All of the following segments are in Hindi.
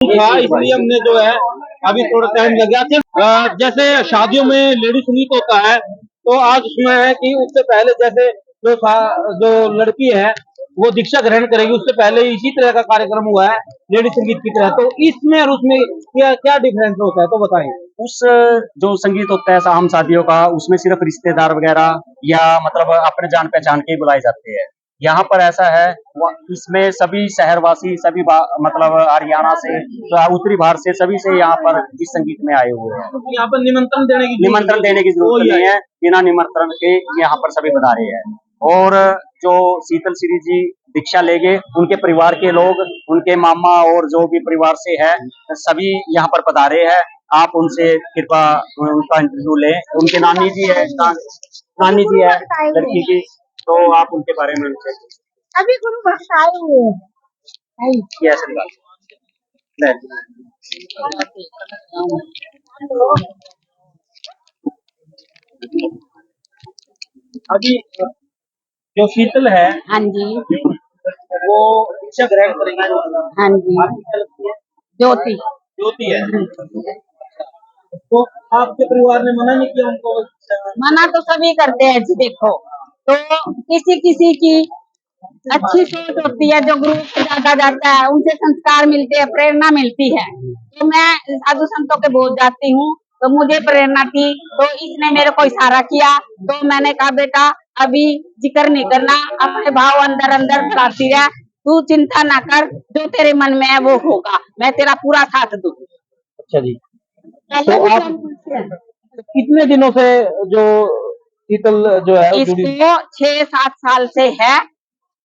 था, इसलिए हमने जो है अभी थोड़ा टाइम लग गया था। जैसे शादियों में लेडी संगीत होता है, तो आज उसमें है कि उससे पहले जैसे जो लड़की है वो दीक्षा ग्रहण करेगी, उससे पहले इसी तरह का कार्यक्रम हुआ है लेडी संगीत की तरह। तो इसमें और उसमें क्या क्या डिफरेंस होता है, तो बताएं। उस जो संगीत होता है हम शादियों का, उसमें सिर्फ रिश्तेदार वगैरह या मतलब अपने जान पहचान के ही बुलाए जाते हैं। यहाँ पर ऐसा है, इसमें सभी शहरवासी सभी मतलब हरियाणा से उत्तरी भारत से सभी से यहाँ पर इस संगीत में आए हुए हैं। यहाँ पर निमंत्रण देने की जरूरत नहीं है, बिना निमंत्रण के यहाँ पर सभी पधारे हैं। और जो शीतल श्री जी दीक्षा लेंगे, उनके परिवार के लोग, उनके मामा और जो भी परिवार से है सभी यहाँ पर पधारे हैं। आप उनसे कृपा उनका इंटरव्यू लें। उनके नानी जी है लड़की की, तो आप उनके बारे में उनसे अभी गुरु बरसाए हुए अभी जो शीतल है, हाँ जी, वो दीक्षा ग्रहण करेंगे। हाँ जी, ज्योति ज्योति है। तो आपके परिवार ने मना नहीं किया उनको? मना तो सभी करते हैं जी। देखो, तो किसी किसी की अच्छी सोच होती है, जो गुरु को ज्यादा जाता है उनसे संस्कार मिलते हैं, प्रेरणा मिलती है। तो मैं साधु संतों के बहुत जाती हूँ, तो मुझे प्रेरणा थी, तो इसने मेरे को इशारा किया, तो मैंने कहा बेटा अभी जिक्र नहीं करना, अपने भाव अंदर अंदर बढ़ाती रह, तू चिंता ना कर, जो तेरे मन में है वो होगा, मैं तेरा पूरा साथ दूंगी। अच्छा जी। तो आप कितने दिनों से जो शीतल जो है इसको 6-7 साल से है,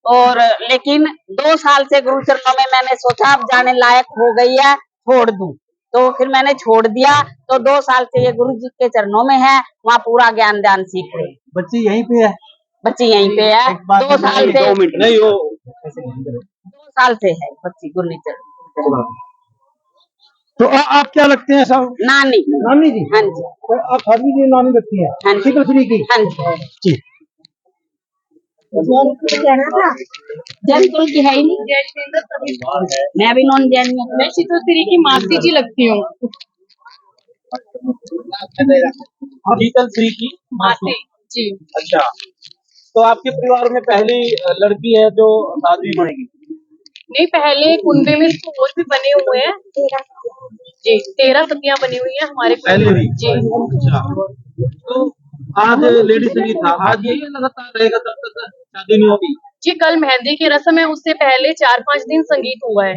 और लेकिन 2 साल से गुरु चरणों में मैंने सोचा अब जाने लायक हो गई है, छोड़ दूं, तो फिर मैंने छोड़ दिया। तो 2 साल से ये गुरु जी के चरणों में है, वहाँ पूरा ज्ञान ध्यान सीख रही। बच्ची यहीं पे है? बच्ची यहीं पे है, 2 साल से। 2 मिनट नहीं, वो 2 साल से है बच्ची गुरु चरण। तो आप क्या लगते हैं सब? नानी। नानी जी? हाँ जी। तो आप हरवी जी नानी लगती है? हाँ जी। शीतल श्री की? हाँ जी जी। जैन की है ही नहीं, मैं भी नॉन जैन हूँ। मैं शीतल श्री की मासी जी लगती हूँ। शीतल श्री की मासी जी। अच्छा, तो आपके परिवार में पहली लड़की है जो साध्वी बनेगी? नहीं, पहले कुंबे में तो और भी बने हुए हैं जी, 13 सतियां बनी हुई हैं हमारे पहले भी जी। अच्छा, तो आज लेडी संगीत था, आज यही लगातार रहेगा तब तक शादी नहीं होगी? जी, कल मेहंदी की रस्म है, उससे पहले 4-5 दिन संगीत हुआ है,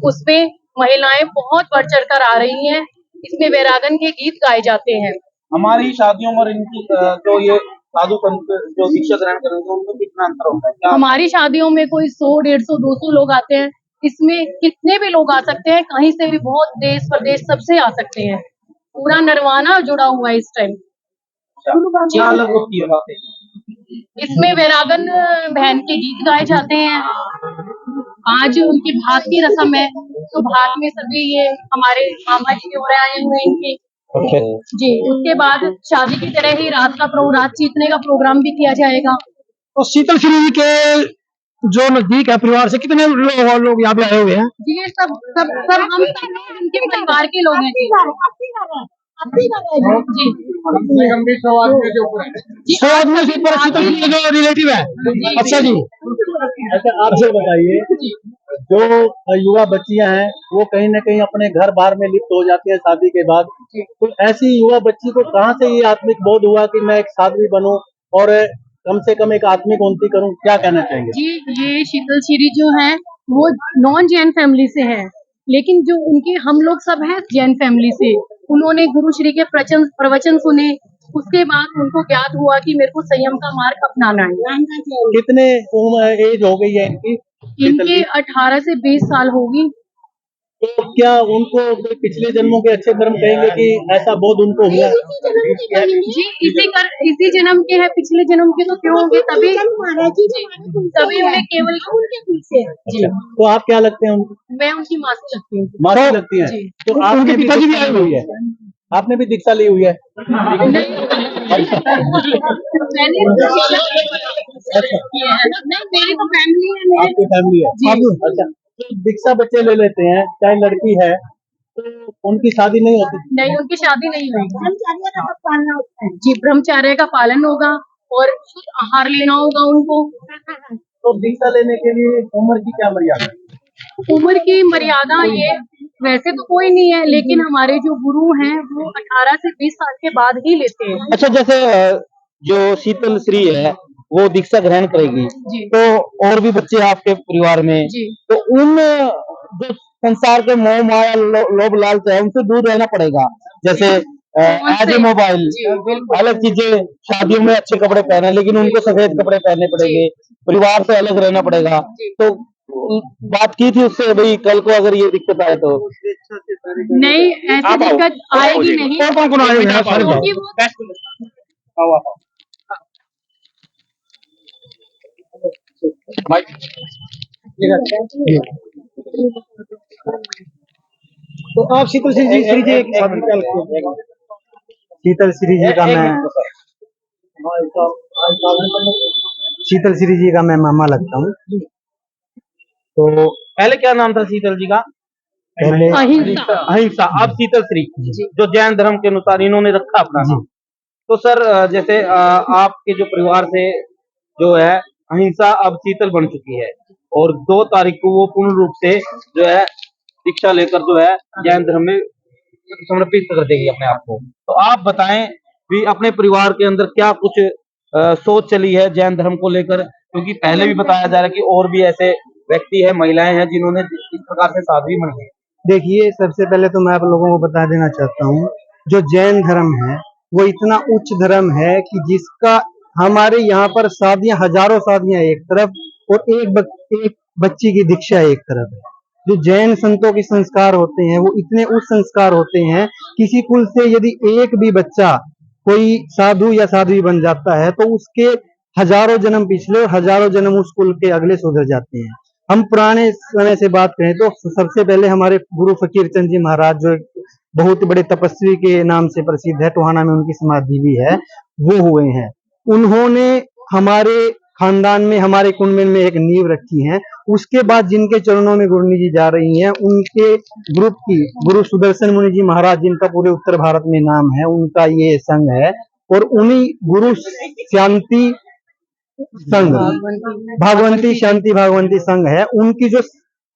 उसमें महिलाएं बहुत बढ़ चढ़ कर आ रही हैं, इसमें वैरागन के गीत गाए जाते हैं। हमारी शादियों में इनकी जो ये साधु संत जो दीक्षा ग्रहण करेंगे उनमें कितना अंतर होता है? क्या हमारी शादियों में कोई 100, 150, 200 लोग आते हैं, इसमें कितने भी लोग आ सकते हैं, कहीं से भी, बहुत देश प्रदेश सबसे आ सकते हैं। पूरा नरवाना जुड़ा हुआ है इस टाइम। क्या अलग होती है बातें? इसमें वैरागन बहन के गीत गाए जाते हैं। आज उनकी भात की रस्म है, तो भात में सभी ये हमारे मामा जी के आए हुए हैं इनके जी। उसके बाद शादी की तरह ही रात चीतने का प्रोग्राम भी किया जाएगा। तो शीतल श्री के जो नजदीक है परिवार से कितने लोग यहाँ पे आए हुए हैं? जी, ये सब हम उनके परिवार के लोग हैं जी। जो रिलेटिव है। अच्छा जी। अच्छा, आपसे बताइए, जो युवा बच्चियां हैं वो कहीं न कहीं अपने घर बार में लिप्त हो जाती है शादी के बाद, तो ऐसी युवा बच्ची को कहाँ से ये आत्मिक बोध हुआ कि मैं एक साध्वी बनूं और कम से कम एक आत्मिक उन्नति करूं? क्या कहना चाहेंगे? जी, ये शीतल श्री जो है वो नॉन जैन फैमिली से है, लेकिन जो उनके हम लोग सब हैं जैन फैमिली से। उन्होंने गुरु श्री के प्रवचन सुने, उसके बाद उनको ज्ञात हुआ कि मेरे को संयम का मार्ग अपनाना है। कितने एज हो गई है इनकी? इनके 18 से 20 साल होगी। तो क्या उनको कोई पिछले जन्मों के अच्छे कर्म कहेंगे कि ऐसा बोध उनको हुआ? जी, इसी जन्म के है, पिछले जन्म के तो क्यों होंगे, तभी उन्हें केवल जी। तो आप क्या लगते हैं उनको? मैं उनकी मासी लगती हूँ। मासी लगती हैं? तो आपके पिताजी भी आई हुई है? आपने भी दीक्षा ली हुई है? मैंने नहीं, मेरी तो फैमिली है। आपकी फैमिली है? अच्छा, जो दीक्षा बच्चे ले लेते हैं, चाहे लड़की है, तो उनकी शादी नहीं होती। नहीं, उनकी शादी नहीं होगी जी, ब्रह्मचर्य का पालन होगा और शुद्ध आहार लेना होगा उनको। तो दीक्षा लेने के लिए उम्र की क्या मर्यादा है? उम्र की मर्यादा ये वैसे तो कोई नहीं है, लेकिन हमारे जो गुरु हैं वो 18 से 20 साल के बाद ही लेते हैं। अच्छा, जैसे जो शीतल श्री है वो दीक्षा ग्रहण करेगी, जी। तो और भी बच्चे आपके परिवार में, जी। तो उन जो संसार के मोह माया लोभ लालच है उनसे दूर रहना पड़ेगा। जैसे एज ए मोबाइल, जी, बिल्कुल। अलग चीजें, शादियों में अच्छे कपड़े पहने लेकिन उनको सफेद कपड़े पहनने पड़ेंगे, परिवार से अलग रहना पड़ेगा। जी। तो बात की थी उससे, भाई कल को अगर ये दिक्कत आए तो नहीं, ऐसी दिक्कत आएगी नहीं, कौन आएगा? क्योंकि वो तो आप शीतल श्री जी की शादी क्या लगती है? शीतल श्री जी का मैं शीतल श्री जी का मैं मामा लगता हूँ। तो पहले क्या नाम था शीतल जी का? पहले अहिंसा। अहिंसा, अब शीतल श्री, जो जैन धर्म के अनुसार इन्होंने रखा अपना नाम। तो सर जैसे आपके जो परिवार से जो है अहिंसा अब शीतल बन चुकी है और 2 तारीख को वो पूर्ण रूप से जो है दीक्षा लेकर जो है जैन धर्म में समर्पित कर देगी अपने आप को। तो आप बताएं भी अपने परिवार के अंदर क्या कुछ सोच चली है जैन धर्म को लेकर, क्योंकि पहले भी बताया जा रहा है कि और भी ऐसे व्यक्ति है, महिलाएं हैं जिन्होंने इस प्रकार से साध्वी बन गई। देखिए, सबसे पहले तो मैं आप लोगों को बता देना चाहता हूँ, जो जैन धर्म है वो इतना उच्च धर्म है कि जिसका हमारे यहाँ पर शादियां, हजारों शादियां एक तरफ और एक बच्ची की दीक्षा एक तरफ है। जो जैन संतों के संस्कार होते हैं वो इतने उच्च संस्कार होते हैं, किसी कुल से यदि एक भी बच्चा कोई साधु या साध्वी बन जाता है तो उसके हजारों जन्म पिछले और हजारों जन्म उस कुल के अगले सुधर जाते हैं। हम पुराने समय से बात करें तो सबसे पहले हमारे गुरु फकीर चंद जी महाराज, जो बहुत बड़े तपस्वी के नाम से प्रसिद्ध है, टोहाना में उनकी समाधि भी है, वो हुए हैं। उन्होंने हमारे खानदान में, हमारे कुंड में एक नींव रखी है। उसके बाद जिनके चरणों में गुरनी जी जा रही हैं, उनके ग्रुप की गुरु सुदर्शन मुनि जी महाराज, जिनका पूरे उत्तर भारत में नाम है, उनका ये संघ है। और उन्हीं गुरु शांति संघ, भागवंती शांति भागवंती संघ है, उनकी जो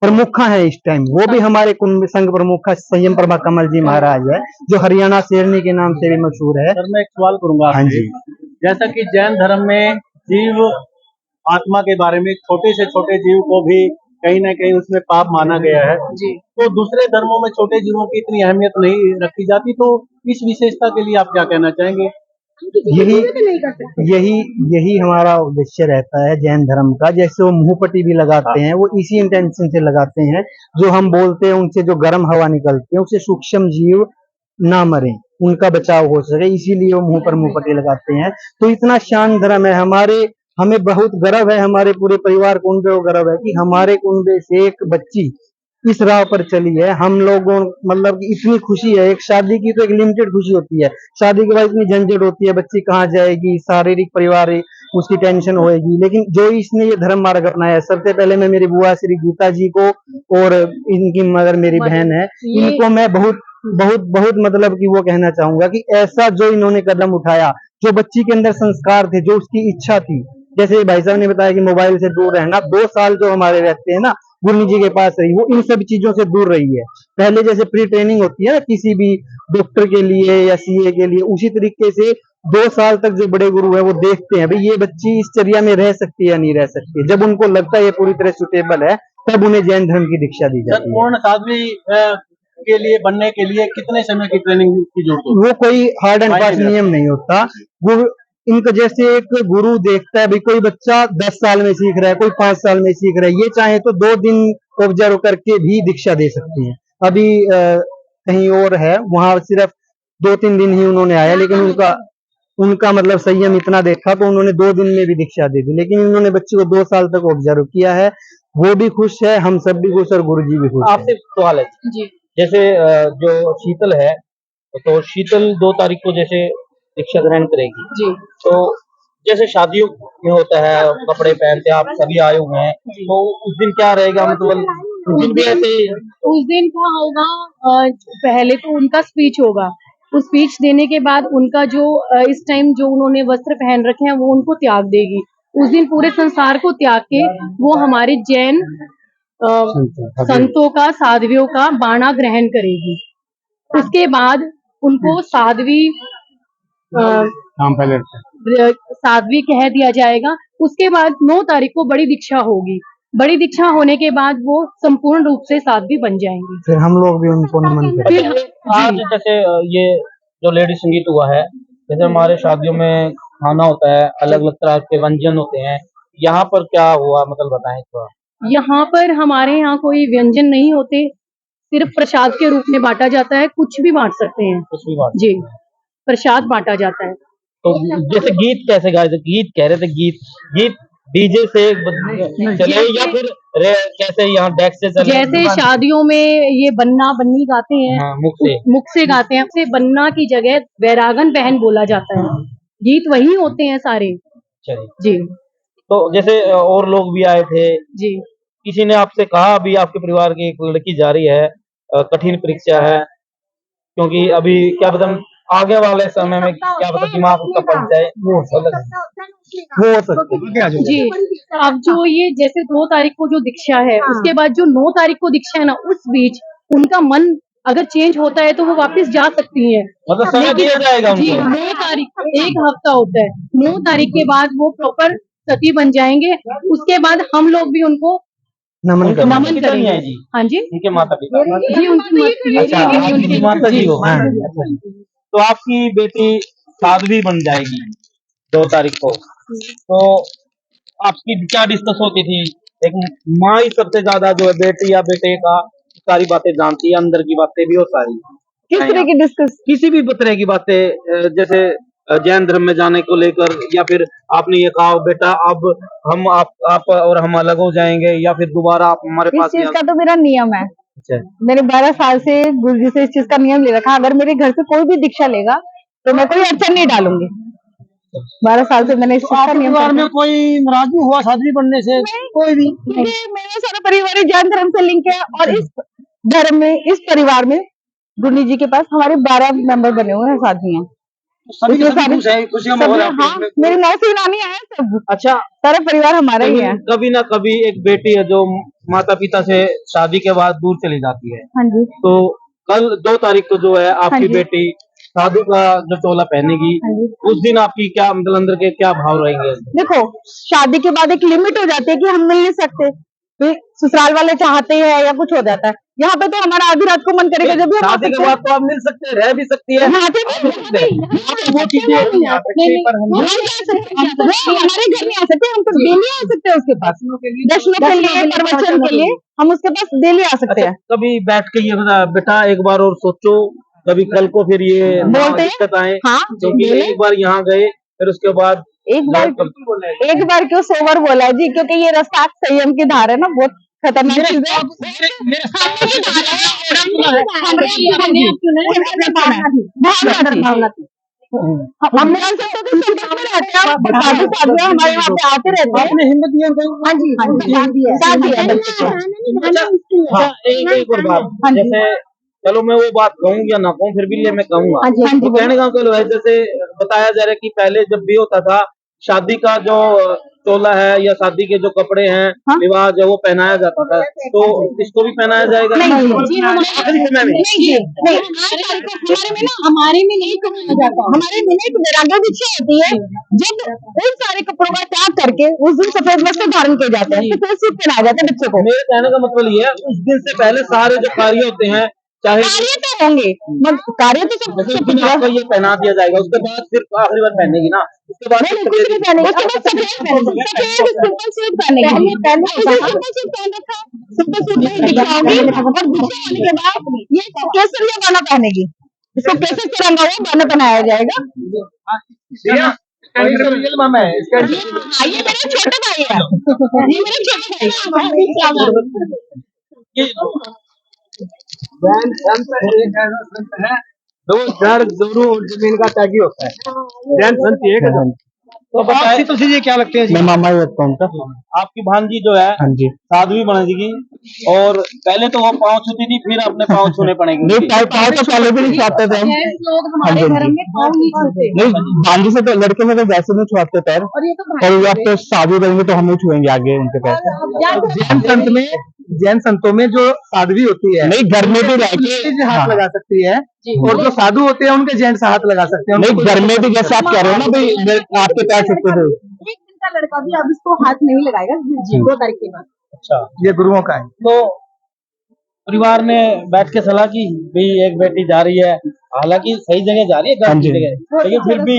प्रमुखा है इस टाइम, वो भी हमारे कुंभ संघ प्रमुखा संयम प्रभा कमल जी महाराज है, जो हरियाणा शेरनी के नाम से भी मशहूर है। सर मैं एक सवाल करूंगा। हाँ जी। जैसा कि जैन धर्म में जीव आत्मा के बारे में, छोटे से छोटे जीव को भी कहीं ना कहीं उसमें पाप माना गया है जी, तो दूसरे धर्मों में छोटे जीवों की इतनी अहमियत नहीं रखी जाती, तो इस विशेषता के लिए आप क्या कहना चाहेंगे? यही हमारा उद्देश्य रहता है जैन धर्म का। जैसे वो मुंहपट्टी भी लगाते हैं, वो इसी इंटेंशन से लगाते हैं, जो हम बोलते हैं उनसे जो गर्म हवा निकलती है उससे सूक्ष्म जीव ना मरे, उनका बचाव हो सके, इसीलिए वो मुंह पर मुंहपट्टी लगाते हैं। तो इतना शान धर्म है, हमें बहुत गर्व है, हमारे पूरे परिवार को उन पे गर्व है कि हमारे कुंबे से एक बच्ची इस राह पर चली है। हम लोगों मतलब कि इतनी खुशी है। एक शादी की तो एक लिमिटेड खुशी होती है, शादी के बाद इतनी झंझट होती है, बच्ची कहाँ जाएगी, शारीरिक परिवार उसकी टेंशन होएगी। लेकिन जो इसने ये धर्म मार्ग अपनाया है, सबसे पहले मैं मेरी बुआ श्री गीता जी को और इनकी मदर मेरी बहन है, इनको मैं बहुत बहुत बहुत मतलब कि वो कहना चाहूंगा कि ऐसा जो इन्होंने कदम उठाया, जो बच्ची के अंदर संस्कार थे, जो उसकी इच्छा थी, जैसे भाई साहब ने बताया कि मोबाइल से दूर रहना, 2 साल जो हमारे रहते हैं ना गुरनी जी के पास रही, वो इन सब चीजों से दूर रही है। पहले जैसे प्री ट्रेनिंग होती है ना किसी भी डॉक्टर के लिए या सीए के लिए, उसी तरीके से 2 साल तक जो बड़े गुरु है वो देखते हैं भाई ये बच्ची इस चर्या में रह सकती है या नहीं रह सकती। जब उनको लगता है ये पूरी तरह सुटेबल है, तब उन्हें जैन धर्म की दीक्षा दी जाती है। पूर्ण साध्वी के लिए बनने के लिए कितने समय की ट्रेनिंग की जरूरत होती है? वो कोई हार्ड एंड फास्ट नियम नहीं होता। गुरु इनको जैसे एक गुरु देखता है भाई कोई बच्चा 10 साल में सीख रहा है, कोई 5 साल में सीख रहा है, ये चाहे तो 2 दिन ऑब्जर्व करके भी दीक्षा दे सकते हैं। अभी कहीं और है, वहां सिर्फ 2-3 दिन ही उन्होंने आया, लेकिन उनका मतलब संयम इतना देखा तो उन्होंने 2 दिन में भी दीक्षा दे दी। लेकिन उन्होंने बच्चे को 2 साल तक ऑब्जर्व किया है, वो भी खुश है, हम सब भी खुश और गुरु जी भी खुश। आपसे सवाल है जी, जैसे जो शीतल है, तो शीतल 2 तारीख को जैसे दीक्षा ग्रहण करेगी जी, तो जैसे शादियों में होता है कपड़े पहनते हैं, आप सभी आए हुए हैं, तो उस दिन क्या रहेगा, मतलब उस दिन भी ऐसे ही उस दिन क्या होगा, पहले तो उनका स्पीच होगा। उस स्पीच देने के बाद उनका जो इस टाइम जो उन्होंने वस्त्र पहन रखे हैं वो उनको त्याग देगी। उस दिन पूरे संसार को त्याग के वो हमारे जैन संतों का, साध्वियों का बाणा ग्रहण करेगी। उसके बाद उनको साध्वी साध्वी कह दिया जाएगा। उसके बाद 9 तारीख को बड़ी दीक्षा होगी। बड़ी दीक्षा होने के बाद वो संपूर्ण रूप से साध्वी बन जाएंगी। फिर हम लोग भी उनको नमन करेंगे। आज जैसे ये जो लेडी संगीत हुआ है, जैसे हमारे शादियों में खाना होता है, अलग अलग तरह के व्यंजन होते हैं, यहाँ पर क्या हुआ मतलब बताएं थोड़ा। यहाँ पर हमारे यहाँ कोई व्यंजन नहीं होते, सिर्फ प्रसाद के रूप में बांटा जाता है। कुछ भी बांट सकते हैं कुछ भी बात जी, प्रसाद बांटा जाता है। तो जैसे गीत कैसे गाए थे, गीत कह रहे थे, गीत डीजे से चले या फिर कैसे यहाँ डेस्क से चले? जैसे शादियों में ये बन्ना बन्नी गाते हैं, हाँ, मुख से गाते हैं। से बन्ना की जगह वैरागन बहन बोला जाता है। गीत वही होते हैं सारे। चलिए। जी तो जैसे और लोग भी आए थे, जी। किसी ने आपसे कहा अभी आपके परिवार की एक लड़की जा रही है, कठिन परीक्षा है, क्योंकि अभी क्या पता आगे वाले समय में क्या पता दिमाग उसका पलट जाए, वो हो सकता है। जी, अब जो ये जैसे 2 तारीख को जो दीक्षा है, उसके बाद जो 9 तारीख को दीक्षा है ना, उस बीच उनका मन अगर चेंज होता है तो वो वापस जा सकती है। मतलब समय दिया जाएगा जी, उनको। 9 तारीख 1 हफ्ता होता है। 9 तारीख के बाद वो प्रॉपर सती बन जाएंगे। उसके बाद हम लोग भी उनको नमन उनके करेंगे। माता नमन पिता नहीं करेंगे। है जी, हाँ जी, उनके माता पिता जी उनकी अच्छा, आपकी माता जी हो। हाँ। तो आपकी बेटी साध्वी बन जाएगी 2 तारीख को, तो आपकी क्या डिस्कस होती थी? एक माँ ही सबसे ज्यादा जो है बेटी या बेटे का सारी बातें जानती है, अंदर की बातें भी और सारी। किस तरह की डिस्कस? किसी भी तरह की बातें, जैसे जैन धर्म में जाने को लेकर, या फिर आपने ये कहा बेटा अब हम आप और हम अलग हो जाएंगे, या फिर दोबारा आप हमारे इस पास चीज ही का तो मेरा नियम है। अच्छा, मैंने 12 साल से गुरु जी से इस चीज का नियम ले रखा। अगर मेरे घर से कोई भी दीक्षा लेगा तो मैं कोई अड़चन नहीं डालूंगी। 12 साल से मैंने इस चीज का नियम परिवार में कोई नाराजगी हुआ साध्वी बनने से? कोई भी नहीं। मेरा सारा परिवार ही जैन धर्म से लिंक है और इस धर्म में, इस परिवार में गुरु जी के पास हमारे 12 मेंबर बने हुए हैं, साथी हैं। सभी इसमें सभी खुश है, खुशियां सभी, माहौल है आपके हाँ, घर में? मेरे नौसी नानी आए सब, अच्छा, सारा परिवार हमारा ही है। कभी ना कभी एक बेटी है जो माता पिता से शादी के बाद दूर चली जाती है, हाँ जी। तो कल 2 तारीख को जो है हाँ आपकी जी। बेटी साधु का जो चोला पहनेगी, हाँ जी। उस दिन आपकी क्या मतलब अंदर के क्या भाव रहेंगे? देखो, शादी के बाद एक लिमिट हो जाती है कि हम मिल नहीं सकते, फिर ससुराल वाले चाहते हैं या कुछ हो जाता है। यहाँ पे तो हमारा आधी रात को मन करेगा जब भी हम आ शादी के सकते हैं। बाद तो आप मिल सकते हैं, रह भी सकती है, यहाँ पे भी वो चीजें नहीं आ सकती, पर हम वो हमारे घर में आ सकते हैं, हम तो डेली आ सकते हैं उसके पास, दर्शनों के लिए, प्रवचन के लिए हम उसके पास डेली आ सकते अच्छा, हैं। कभी बैठ के ये बता बेटा एक बार और सोचो, कभी कल को फिर ये बोलते हैं? दिक्कत आए, हाँ, क्योंकि बोले। एक बार यहाँ गए फिर उसके बाद एक बार क्यों सोवर बोला है जी, क्योंकि ये रास्ता संयम की धार है ना, बहुत खतरनाक चीज है। हम मान सकते हैं कि संपर्क में रहते हैं, साधु साधुआ हमारे यहाँ पे आते रहते हैं। आपने हिम्मत दिया उनको? हाँ जी, साथ दिया बच्चे को। अच्छा, एक और बात, जैसे चलो मैं वो बात कहूँ या ना कहूँ, फिर भी ये मैं कहूँगा। हाँ जी, हाँ जी, तो कहने का मतलब है, जैसे बताया जा रहा है कि पहले जब भी होता था शादी का जो चोला है या शादी के जो कपड़े हैं, हाँ? विवाह जो वो पहनाया जाता था, तो इसको भी पहनाया जाएगा? नहीं जी, आखिरी समय में नहीं जी, नहीं, हमारे में ना, हमारे में नहीं पहनाया जाता। हमारे में एक वैराग्य दीक्षा होती है, जब उन सारे कपड़ों का त्याग करके उस दिन सफेद वस्त्र धारण किए जाते हैं, सफेद सूट पहनाया जाता है बच्चे को। मेरे कहने का मतलब ये है, उस दिन से पहले सारे जो कार्य होते हैं, चाहे कार्य तो होंगे, कार्य तो सब जैसे उस दिन आपको ये पहना दिया जाएगा, उसके बाद सिर्फ आखिरी बार पहनेगी ना, उसके बाद नहीं, कुछ नहीं पहनेगी, उसके बाद सफेद सिंपल सूट पहनेगी। सिंपल सूट पहन रखा, सिंपल सूट में दिखाओगी और दूसरे होने के बाद ये केसरिया बाना पहनेगी। इसको केसर से रंगा हुआ बाना पहनाया जाएगा। हाँ, ये मेरा छोटा भाई है, ये मेरा छोटा भाई है। जैन संत एक ऐसा संत है, दो घर गुरु और जमीन का त्यागी होता है। जैन संत एक है। तो बताइए तो सही क्या लगते हैं जी? मैं मामा ही लगता हूँ उनका। आपकी भांजी जो है हाँ जी। साध्वी बनेगी और पहले तो वो पाँव छूती थी, फिर अपने पाँव छूने पड़ेंगे नहीं, उनके। पाँव तो पहले भी नहीं छुआते थे हम। जेंट्स लोग हाँ जी, हमारे हाँ धर्म जी। में पाँव नहीं छूते। नहीं, भांजी से तो लड़के में तो वैसे नहीं छुआते पैर, और ये तो और अब तो साधु बनेंगे तो हम ही छुएंगे आगे उनके पैर। जैन संतों में जो साध्वी होती है, नहीं घर में भी रह के हाथ लगा सकती है, और जो साधु होते हैं उनके जेंट्स हाथ लगा सकते हैं। नहीं, घर में भी जैसे आप कह रहे हो ना भाई आपके पैर छूते थे। एक दिन का लड़का भी अब इसको हाथ नहीं लगाएगा 2 तारीख के बाद। अच्छा, ये गुरुओं का है। तो परिवार ने बैठ के सलाह की भाई एक बेटी जा रही है, हालांकि सही जगह जा रही है, हाँ गलत जी। जगह, लेकिन फिर भी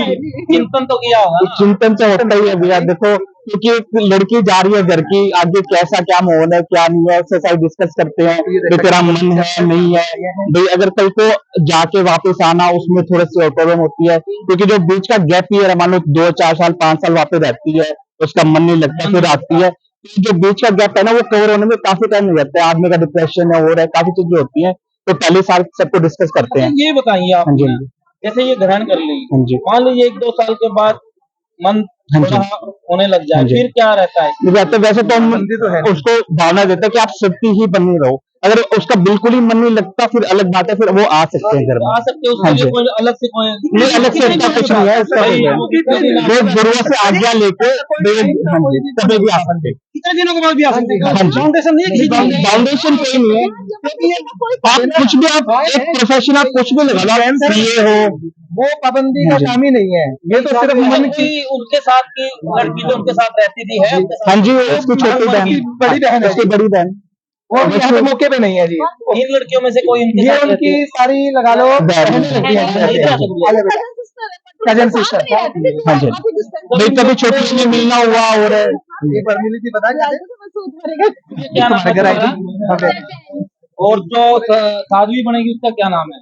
चिंतन तो किया होगा ना। चिंतन तो होता ही है भैया, देखो क्योंकि एक लड़की जा रही है घर की, आगे कैसा क्या माहौल है क्या नहीं है, उससे सारी डिस्कस करते हैं भाई तेरा मन है नहीं है, भाई अगर कल को जाके वापस आना उसमें थोड़ी सी प्रॉब्लम होती है, क्योंकि जो बीच का गैप ही है मान लो 2-4 साल 5 साल वापस रहती है, उसका मन नहीं लगता, फिर आती है, तो जो बीच का गैप है ना वो कवर होने में काफी टाइम लग जाता है, आदमी का डिप्रेशन है और है काफी चीजें होती हैं, तो पहले साल सबको डिस्कस करते हैं। ये बताइए आप, हाँ जी, हाँ जी। जैसे ये ग्रहण कर ली, हाँ जी। मान लीजिए 1-2 साल के बाद मन हाँ जी। थोड़ा होने लग जाए, हाँ जी। फिर क्या रहता है? वैसे तो हम उसको भावना देते हैं कि आप सत्य ही बनी रहो, अगर उसका बिल्कुल ही मन नहीं लगता फिर अलग बात है, फिर वो आ सकते हैं घर में। आ सकते हो, उसके हाँ लिए जी। कोई अलग से कोई नहीं, अलग से इसका कुछ नहीं है, इसका कुछ नहीं है। वो गुरुओं से आज्ञा लेके हाँ जी तभी भी आ सकते हैं। कितने दिनों के बाद भी आ सकते हैं? हाँ जी। फाउंडेशन नहीं है किसी चीज़ की? फाउंडेशन कोई नहीं है, आप कुछ भी आप एक प्रोफेशन आप कुछ भी लगा लो, सीए हो, वो पाबंदी का काम ही नहीं है, ये तो सिर्फ मन की। उनके साथ की लड़की जो उनके साथ रहती थी है उनके साथ? हाँ जी, उसकी छोटी बहन, बड़ी बहन है, उसकी बड़ी बहन, वो यहाँ पे मौके पे नहीं है जी। इन लड़कियों में से कोई इनके ये साथ रहती उनकी है? सारी लगा लो बहनें लगती हैं, कजन सिस्टर। हाँ जी, भाई कभी छोटी में मिलना हुआ और एक बार मिली थी, बता क्या नाम है? और जो साध्वी बनेगी उसका क्या नाम है?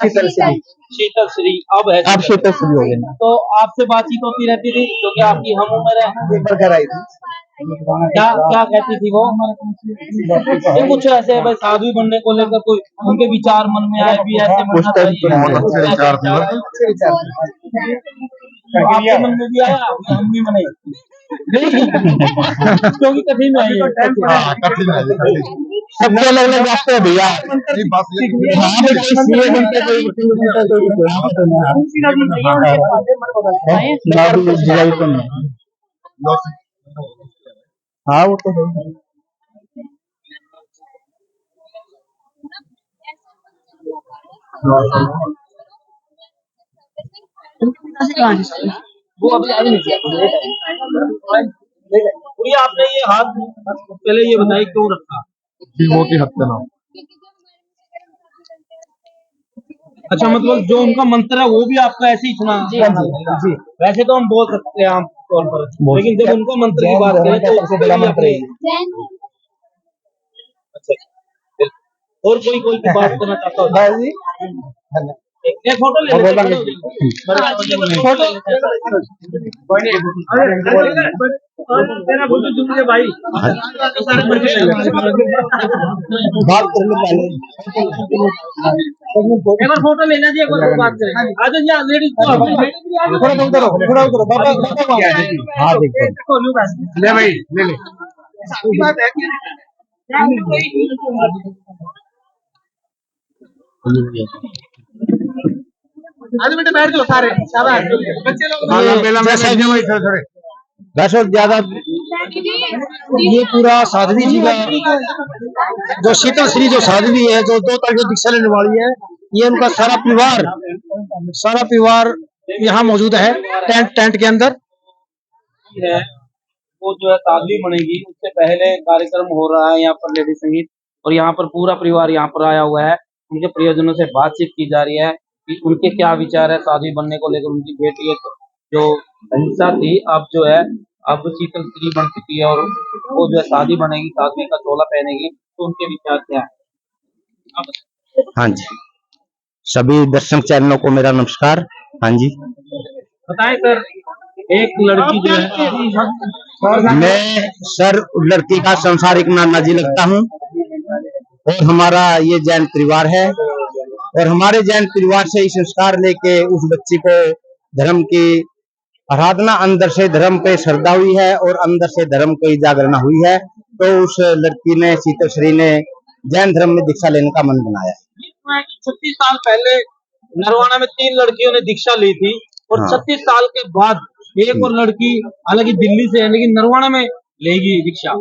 शीतल श्री। शीतल श्री अब है। आप शीतल श्री हो गए ना। तो आपसे बातचीत होती रहती थी क्योंकि आपकी हम उम्र है। एक बार घर आई थी, क्या क्या कहती थी वो? ये कुछ ऐसे भाई साध्वी बनने को लेकर कोई उनके विचार मन में आए भी ऐसे उस बनना टाइम चाहिए, तो बहुत अच्छे विचार थे, अच्छे विचार तो आपके मन में भी आया हम भी बने क्योंकि कठिन है ये। सबके अलग अलग रास्ते हैं भैया। हाँ, कोई सीए बनता है, कोई वकील बनता है, कोई जुलाई तो नहीं। हाँ वो तो है। वो अभी आ नहीं किया। भैया आपने ये हाथ पहले ये बताइए क्यों रखा? विभूति हत्या नाम। अच्छा, मतलब जो उनका मंत्र है वो भी आपका ऐसे ही सुना? जी। वैसे तो हम बोल सकते हैं आम तौर पर, लेकिन जब उनका मंत्र की बात करें तो सबसे बड़ा मंत्र है। अच्छा, और कोई बात करना चाहता हो? बस जी। एक फोटो ले लेते हैं। फोटो तेरा फोटो जुड़ गया भाई। बात कर लो पहले। एक बार फोटो लेना जी, एक बार बात करेंगे। आ जाओ यहाँ लेडीज को थोड़ा उधर बाबा। हाँ देखो ले भाई ले ले। आज बेटे बैठ जाओ सारे बच्चे लोग। वैसे ज्यादा ये पूरा साध्वी जी का जो शीतल श्री जो साध्वी है जो 2 तारीख को दीक्षा लेने वाली है, ये उनका सारा परिवार यहाँ मौजूद है टेंट के अंदर है। वो जो है साध्वी बनेगी उससे पहले कार्यक्रम हो रहा है यहाँ पर लेडी संगीत, और यहाँ पर पूरा परिवार यहाँ पर आया हुआ है। उनके प्रियजनों से बातचीत की जा रही है कि उनके क्या विचार है साध्वी बनने को लेकर। उनकी बेटी एक जो हिंसा थी अब जो है अब शीतल श्री बन चुकी है और वो जो है शादी बनेगी, साध्वी का चोला पहनेगी, तो उनके विचार क्या है? हाँ जी, सभी दर्शक चैनलों को मेरा नमस्कार। हाँ जी, बताएं सर, एक लड़की जो है मैं सर लड़की का संसारिक नाना जी लगता हूँ, और हमारा ये जैन परिवार है, और हमारे जैन परिवार से संस्कार लेके उस बच्ची को धर्म की आराधना अंदर से धर्म पे श्रद्धा हुई है और अंदर से धर्म की जागरण हुई है, तो उस लड़की ने, शीतलश्री ने जैन धर्म में दीक्षा लेने का मन बनाया। 36 साल पहले नरवाना में 3 लड़कियों ने दीक्षा ली थी और हाँ। 36 साल के बाद एक और लड़की, हालांकि दिल्ली से है लेकिन नरवाना में लेगी दीक्षा।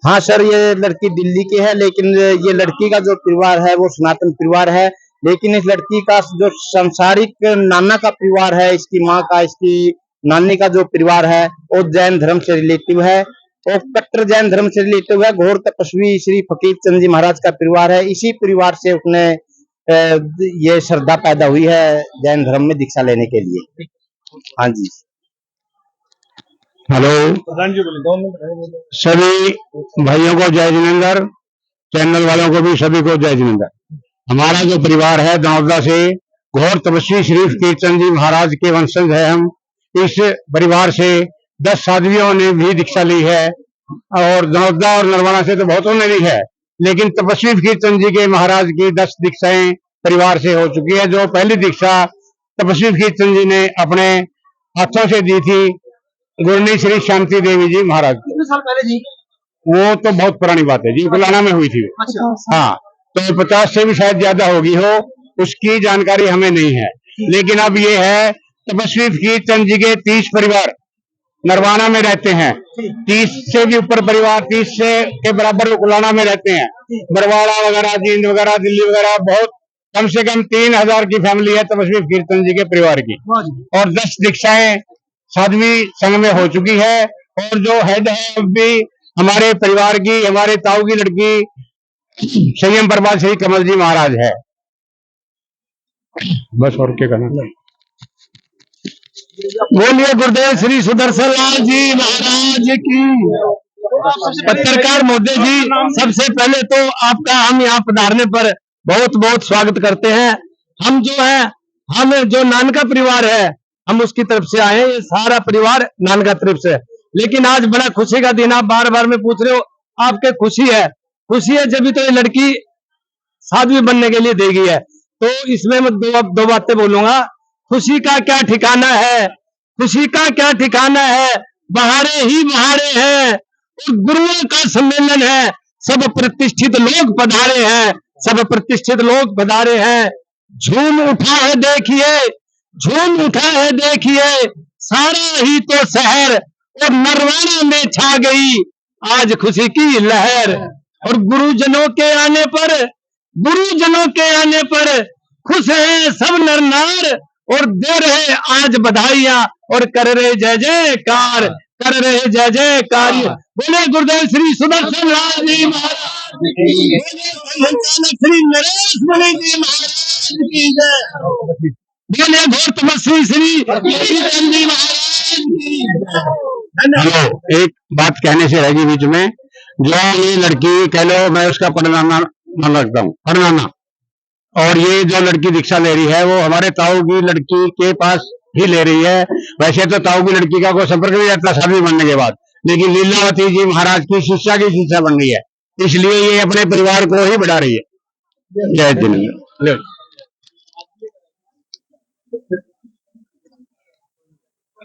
हाँ सर, ये लड़की दिल्ली की है, लेकिन ये लड़की का जो परिवार है वो सनातन परिवार है, लेकिन इस लड़की का जो सांसारिक नाना का परिवार है, इसकी माँ का, इसकी नानी का जो परिवार है वो जैन धर्म से रिलेटिव है और कट्टर जैन धर्म से रिलेटिव है। घोर तपस्वी श्री फकीर चंद जी महाराज का परिवार है। इसी परिवार से उसने ये श्रद्धा पैदा हुई है जैन धर्म में दीक्षा लेने के लिए। हाँ जी। हेलो सभी भाइयों को जय जिनेंद्र, चैनल वालों को भी सभी को जय जिनेंद्र। हमारा जो परिवार है दनौदा से, घोर तपस्वी श्री फकीर चंद जी महाराज के वंशज है हम। इस परिवार से 10 साध्वियों ने भी दीक्षा ली है और दनौदा और नरवाना से तो बहुतों ने ली है, लेकिन तपस्वी फकीर चंद जी के महाराज की 10 दीक्षाएं परिवार से हो चुकी है। जो पहली दीक्षा तपस्वी फकीर चंद जी ने अपने हाथों से दी थी गुरनी श्री शांति देवी जी महाराज। कितने साल पहले जी? वो तो बहुत पुरानी बात है जी, गुलाना में हुई थी। अच्छा। हाँ, तो 50 से भी शायद ज्यादा होगी हो, उसकी जानकारी हमें नहीं है। लेकिन अब ये है, तपस्वी फकीर चंद जी के 30 परिवार नरवाना में रहते हैं, 30 से भी ऊपर परिवार, 30 से के बराबर गुलाना में रहते हैं। बरवाड़ा वगैरह, जींद वगैरह, दिल्ली वगैरह, बहुत कम से कम 3000 की फैमिली है तपस्वी फकीर चंद जी के परिवार की। और 10 दीक्षाएं साध्वी संघ में हो चुकी है। और जो हेड है अब भी हमारे परिवार की, हमारे ताऊ की लड़की संयम प्रभा श्री कमल जी महाराज है। बस और क्या कहना। बोलिए गुरुदेव श्री सुदर्शन लाल जी महाराज की। पत्रकार महोदय जी, सबसे पहले तो आपका हम यहाँ पधारने पर बहुत बहुत स्वागत करते हैं। हम जो है, हम जो नानका परिवार है, हम उसकी तरफ से आए हैं। ये सारा परिवार नानका तरफ से। लेकिन आज बड़ा खुशी का दिन, आप बार बार में पूछ रहे हो, आपके खुशी है जब भी तो ये लड़की साध्वी बनने के लिए देगी है। तो इसमें मैं दो बातें बोलूंगा। खुशी का क्या ठिकाना है, खुशी का क्या ठिकाना है, बहारे ही बहारे हैं और गुरुओं का सम्मेलन है। सब प्रतिष्ठित लोग पधारे हैं, सब प्रतिष्ठित लोग पधारे हैं। झूम उठा है देखिए, झूम उठा है देखिए, सारा ही तो शहर और नरवाना में छा गई आज खुशी की लहर। और गुरुजनों के आने पर, गुरुजनों के आने पर खुश है सब नर नार और दे रहे आज बधाइयां और कर रहे जय जयकार, कर रहे जय जयकार। बोले गुरुदेव श्री सुदर्शन लाल जी महाराज की, श्री नरेश मुनि जी महाराज की जय। बोले घोर तपस्वी श्री चंद जी महाराज की। हेलो, एक बात कहने से रहेगी बीच में। जो ये लड़की कह लो, मैं उसका परिणाम मान रखता हूँ, परिणाम। और ये जो लड़की दीक्षा ले रही है वो हमारे ताऊ की लड़की के पास ही ले रही है। वैसे तो ताऊ की लड़की का कोई संपर्क नहीं रहता शादी बनने के बाद, लेकिन लीलावती जी महाराज की शिष्या की शिष्या बन गई है, इसलिए ये अपने परिवार को ही बढ़ा रही है। जय जिनेंद्र।